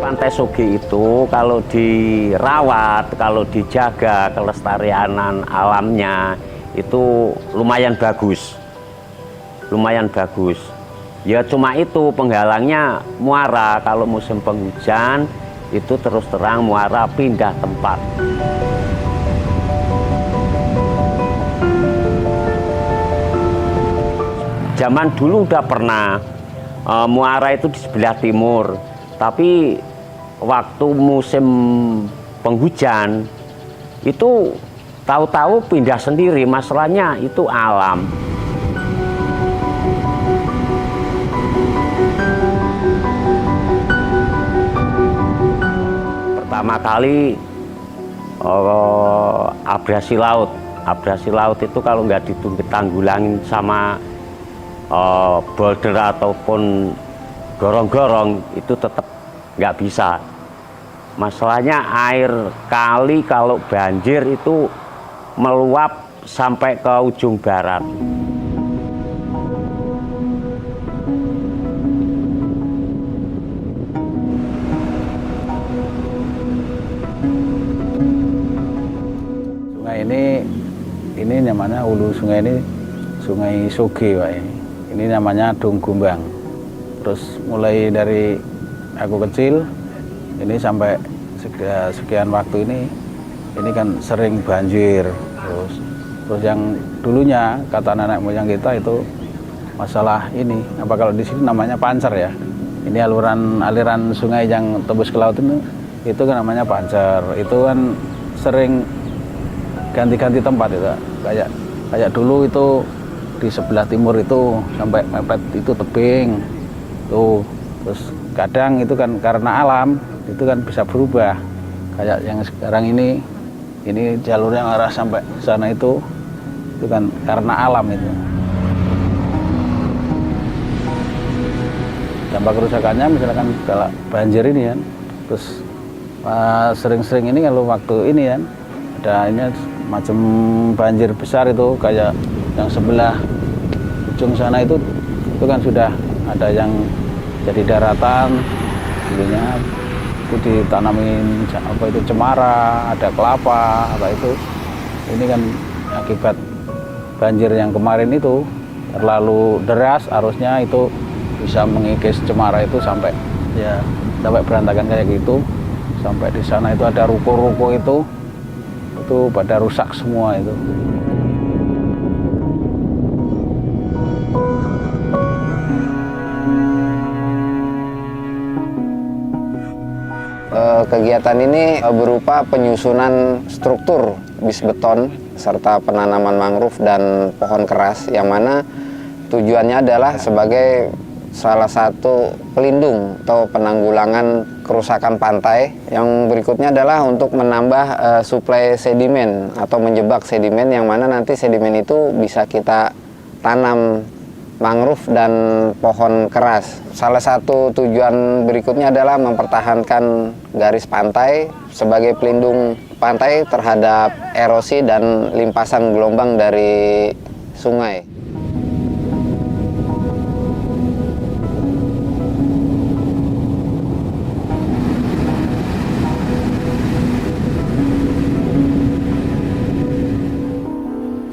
Pantai Soge itu kalau dirawat, kalau dijaga kelestarian alamnya itu lumayan bagus. Lumayan bagus. Ya cuma itu penghalangnya muara, kalau musim penghujan itu terus terang muara pindah tempat. Zaman dulu udah pernah muara itu di sebelah timur, tapi waktu musim penghujan itu tahu-tahu pindah sendiri. Masalahnya itu alam. Pertama kali abrasi laut. Abrasi laut itu kalau nggak ditanggulangin sama boulder ataupun gorong-gorong itu tetap nggak bisa. Masalahnya air kali kalau banjir itu meluap sampai ke ujung barat. Sungai ini namanya hulu sungai ini Sungai Soge, Pak. Ini namanya Dong Gombang. Terus mulai dari aku kecil ini sampai sekian waktu ini kan sering banjir. Terus yang dulunya kata nenek moyang kita itu masalah ini apa kalau di sini namanya pancer ya. Ini aliran sungai yang tembus ke laut itu kan namanya pancer. Itu kan sering ganti-ganti tempat itu. Kayak dulu itu di sebelah timur itu sampai mepet itu tebing tuh. Terus kadang itu kan karena alam itu kan bisa berubah, kayak yang sekarang ini jalur yang arah sampai sana itu kan karena alam itu. Dampak kerusakannya misalkan kalau banjir ini kan, terus sering-sering ini kalau waktu ini kan ada ini macam banjir besar itu kayak yang sebelah ujung sana itu kan sudah ada yang jadi daratan, dulunya itu ditanamin apa itu cemara, ada kelapa, apa itu. Ini kan akibat banjir yang kemarin itu terlalu deras, arusnya itu bisa mengikis cemara itu sampai berantakan kayak gitu. Sampai di sana itu ada ruko-ruko itu pada rusak semua itu. Kegiatan ini berupa penyusunan struktur bis beton serta penanaman mangrove dan pohon keras, yang mana tujuannya adalah sebagai salah satu pelindung atau penanggulangan kerusakan pantai. Yang berikutnya adalah untuk menambah suplai sedimen atau menjebak sedimen, yang mana nanti sedimen itu bisa kita tanam mangrove dan pohon keras. Salah satu tujuan berikutnya adalah mempertahankan garis pantai sebagai pelindung pantai terhadap erosi dan limpasan gelombang dari sungai.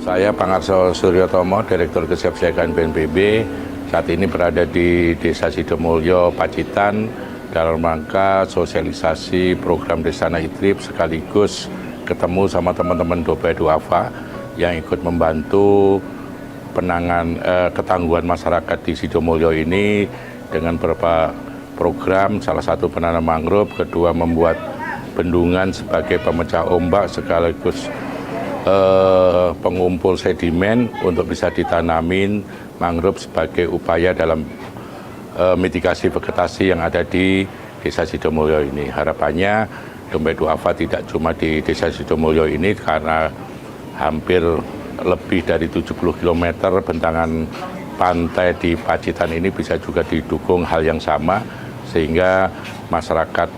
Saya Pangarso Suryotomo, Direktur Kesiapsiagaan BNPB, saat ini berada di Desa Sidomulyo, Pacitan, dalam rangka sosialisasi program Desa Nahitrip, sekaligus ketemu sama teman-teman Doba Duafa yang ikut membantu ketangguhan masyarakat di Sidomulyo ini dengan beberapa program, salah satu penanam mangrove, kedua membuat bendungan sebagai pemecah ombak sekaligus pengumpul sedimen untuk bisa ditanamin mangrove sebagai upaya dalam mitigasi vegetasi yang ada di Desa Sidomulyo ini. Harapannya Dompet Duafa tidak cuma di Desa Sidomulyo ini, karena hampir lebih dari 70 km bentangan pantai di Pacitan ini bisa juga didukung hal yang sama, sehingga masyarakat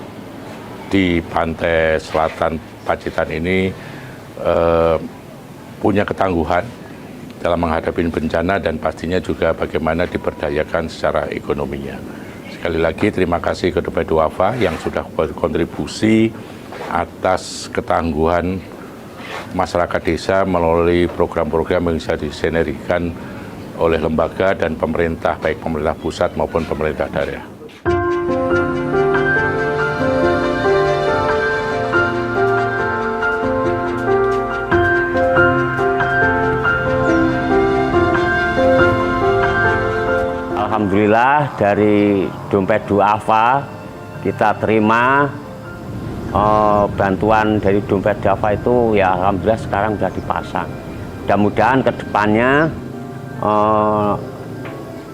di pantai selatan Pacitan ini punya ketangguhan dalam menghadapi bencana dan pastinya juga bagaimana diberdayakan secara ekonominya. Sekali lagi terima kasih kepada Duafa yang sudah berkontribusi atas ketangguhan masyarakat desa melalui program-program yang bisa disinergikan oleh lembaga dan pemerintah, baik pemerintah pusat maupun pemerintah daerah. Alhamdulillah dari Dompet Duafa kita terima bantuan dari Dompet Duafa itu, ya alhamdulillah sekarang sudah dipasang. Mudah-mudahan ke depannya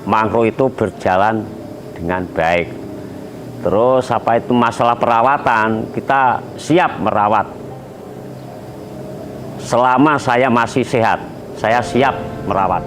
mangrove itu berjalan dengan baik. Terus apa itu masalah perawatan, kita siap merawat. Selama saya masih sehat, saya siap merawat.